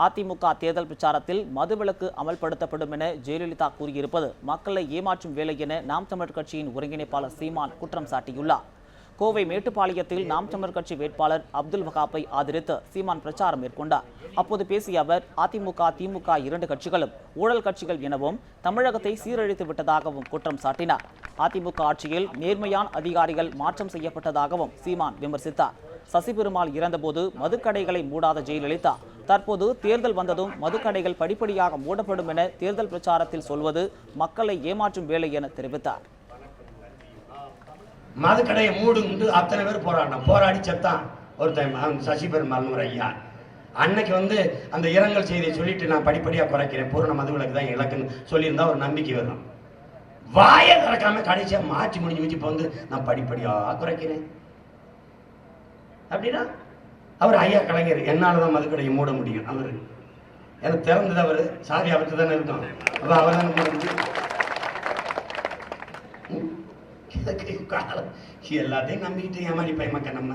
அதிமுக தேர்தல் பிரச்சாரத்தில் மதுவிலக்கு அமல்படுத்தப்படும் என ஜெயலலிதா கூறியிருப்பது மக்களை ஏமாற்றும் வேலை என நாம் தமிழர் கட்சியின் ஒருங்கிணைப்பாளர் சீமான் குற்றம் சாட்டியுள்ளார். கோவை மேட்டுப்பாளையத்தில் நாம் தமிழர் கட்சி வேட்பாளர் அப்துல் வகாப்பை ஆதரித்து சீமான் பிரச்சாரம் மேற்கொண்டார். அப்போது பேசிய அவர், அதிமுக திமுக இரண்டு கட்சிகளும் ஊழல் கட்சிகள் எனவும் தமிழகத்தை சீரழித்து விட்டதாகவும் குற்றம் சாட்டினார். அதிமுக ஆட்சியில் நேர்மையான அதிகாரிகள் மாற்றம் செய்யப்பட்டதாகவும் சீமான் விமர்சித்தார். சசிபெருமாள் இறந்தபோது மதுக்கடைகளை மூடாத ஜெயலலிதா தற்போது தேர்தல் வந்ததும் மதுக்கடைகள் படிப்படியாக மூடப்படும் என தேர்தல் பிரச்சாரத்தில் சொல்வது மக்களை ஏமாற்றும் வேலை என தெரிவித்தார். மதுக்கடையை மூடுங்கிட்டு அத்தனை பேர் போராடி செத்தான் ஒருத்தன் சசிபெருமாள் ஒரு ஐயா. அன்னைக்கு அந்த இரங்கல் செய்தியை சொல்லிட்டு நான் படிப்படியா குறைக்கிறேன், பூரண மதுவிலக்கு தான் இலக்குன்னு சொல்லியிருந்தா ஒரு நம்பிக்கை வரும். வாயை திறக்காம கடைசியா மாற்றி முடிஞ்சு இப்போ நான் படிப்படியா குறைக்கிறேன் அப்படின்னா அவர் ஐயா கலைஞர் என்னாலதான் மதுக்கடையை மூட முடியும். அவரு எனக்கு திறந்தது, அவரு சாவி அவர்கிட்ட தானே இருக்கும், அப்ப அவர் தானே மூட முடியும். எல்லாத்தையும் நம்பிக்கிட்டு ஏமாடி பயமக்க நம்ம